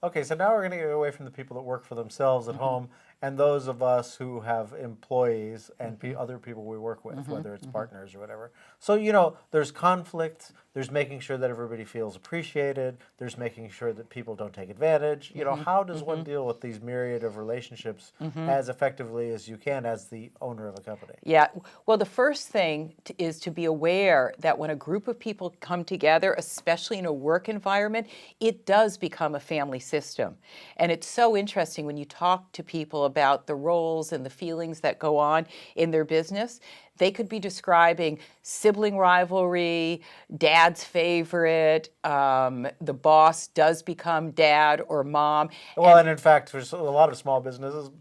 Okay, so now we're going to get away from the people that work for themselves at home and those of us who have employees and other people we work with, whether it's partners or whatever. So, there's conflict, there's making sure that everybody feels appreciated, there's making sure that people don't take advantage. How does one deal with these myriad of relationships as effectively as you can as the owner of a company? Yeah, well, the first thing is to be aware that when a group of people come together, especially in a work environment, it does become a family system. And it's so interesting when you talk to people about the roles and the feelings that go on in their business. They could be describing sibling rivalry, dad's favorite, the boss does become dad or mom. Well, and in fact, for a lot of small businesses,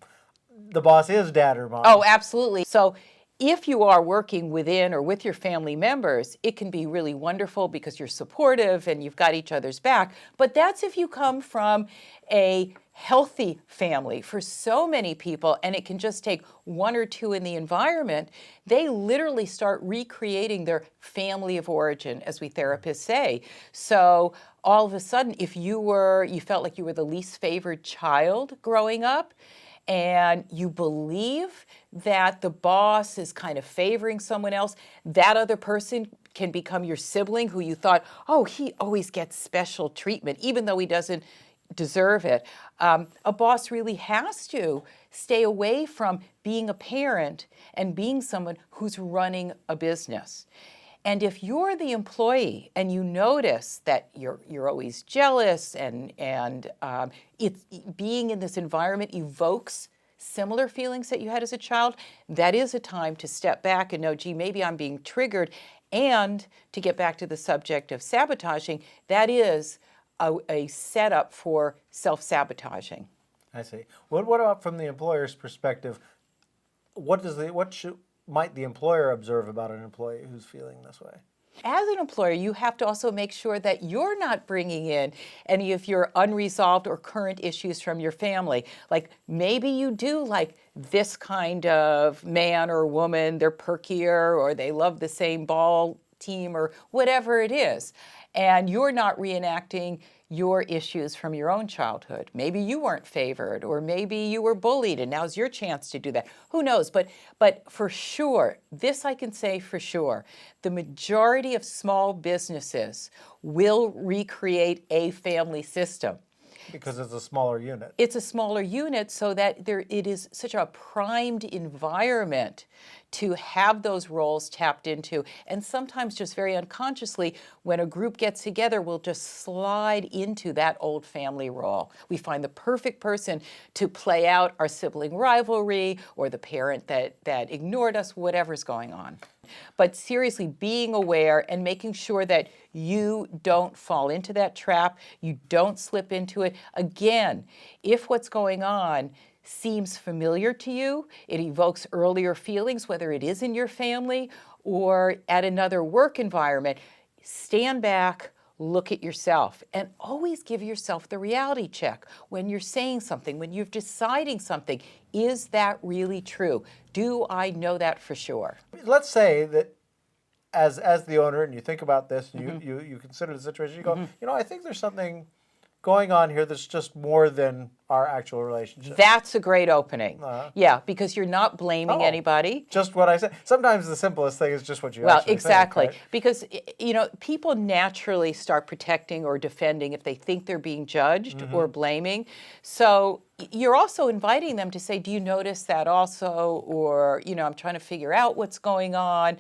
the boss is dad or mom. Oh, absolutely. So if you are working within or with your family members, it can be really wonderful because you're supportive and you've got each other's back. But that's if you come from a healthy family. For so many people, and it can just take one or two in the environment, they literally start recreating their family of origin, as we therapists say. So all of a sudden, if you felt like you were the least favored child growing up, and you believe that the boss is kind of favoring someone else, that other person can become your sibling who you thought, oh, he always gets special treatment, even though he doesn't deserve it. A boss really has to stay away from being a parent and being someone who's running a business. And if you're the employee and you notice that you're always jealous and it's being in this environment evokes similar feelings that you had as a child, that is a time to step back and know, gee, maybe I'm being triggered. And to get back to the subject of sabotaging, that is a setup for self-sabotaging. I see. What about from the employer's perspective? Might the employer observe about an employee who's feeling this way? As an employer, you have to also make sure that you're not bringing in any of your unresolved or current issues from your family. Like maybe you do like this kind of man or woman, they're perkier or they love the same ball team or whatever it is. And you're not reenacting your issues from your own childhood. Maybe you weren't favored, or maybe you were bullied, and now's your chance to do that. Who knows? But for sure, this I can say for sure, the majority of small businesses will recreate a family system. Because it's a smaller unit. It's a smaller unit so that it is such a primed environment to have those roles tapped into. And sometimes just very unconsciously, when a group gets together, we'll just slide into that old family role. We find the perfect person to play out our sibling rivalry or the parent that ignored us, whatever's going on. But seriously, being aware and making sure that you don't fall into that trap, you don't slip into it. Again, if what's going on seems familiar to you, it evokes earlier feelings, whether it is in your family or at another work environment, stand back, look at yourself, and always give yourself the reality check when you're saying something, when you're deciding something. Is that really true? Do I know that for sure? Let's say that as the owner, and you think about this, and you consider the situation, you go, I think there's something going on here that's just more than our actual relationship. That's a great opening. Yeah, because you're not blaming anybody. Just what I said. Sometimes the simplest thing is just what you actually exactly. think, right? Because, people naturally start protecting or defending if they think they're being judged or blaming. So you're also inviting them to say, do you notice that also? Or, I'm trying to figure out what's going on.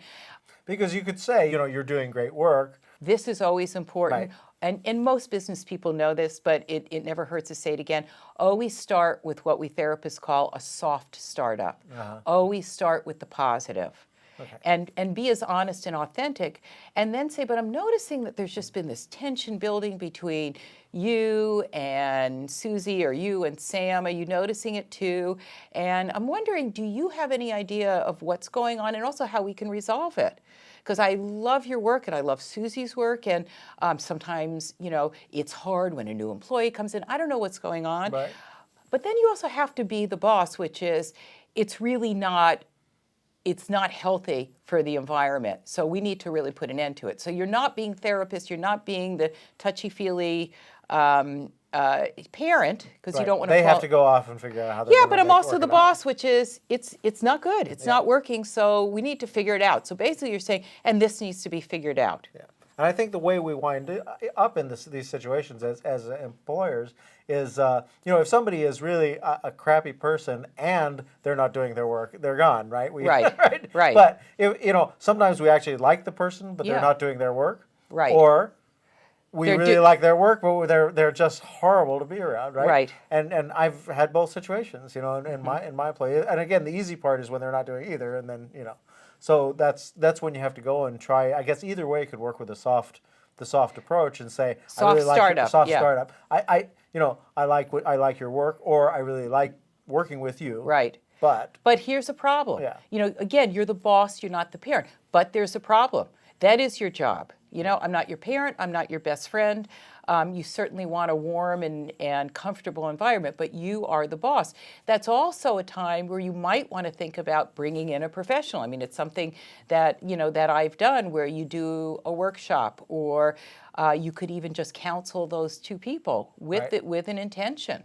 Because you could say, you're doing great work. This is always important. Right. And most business people know this, but it never hurts to say it again. Always start with what we therapists call a soft startup. Always start with the positive. Okay. And be as honest and authentic, and then say, but I'm noticing that there's just been this tension building between you and Susie or you and Sam. Are you noticing it too? And I'm wondering, do you have any idea of what's going on and also how we can resolve it? Because I love your work and I love Susie's work, and sometimes, it's hard when a new employee comes in. I don't know what's going on. Right. But then you also have to be the boss, which is, it's not healthy for the environment. So we need to really put an end to it. So you're not being therapist, you're not being the touchy-feely parent, because you Right. don't want to. They have to go off and figure out how they're Yeah, gonna but I'm make also work the it out. boss, which is it's not good. It's not working. So we need to figure it out. So basically, you're saying, and this needs to be figured out. Yeah. And I think the way we wind up in these situations as employers is, if somebody is really a crappy person and they're not doing their work, they're gone, right? Right, right. But, sometimes we actually like the person, but Yeah. they're not doing their work. Right. Or we They're really like their work, but they're just horrible to be around, right? Right. And I've had both situations, in my play. And again, the easy part is when they're not doing either, and then so that's when you have to go and try. I guess either way could work with the soft approach and say, I Soft really like startup, soft yeah. startup. I like your work, or I really like working with you. Right. But But here's a problem. Yeah. Again, you're the boss, you're not the parent. But there's a problem. That is your job. I'm not your parent, I'm not your best friend. You certainly want a warm and comfortable environment, but you are the boss. That's also a time where you might want to think about bringing in a professional. I mean, it's something that, that I've done, where you do a workshop, or you could even just counsel those two people with Right. with an intention.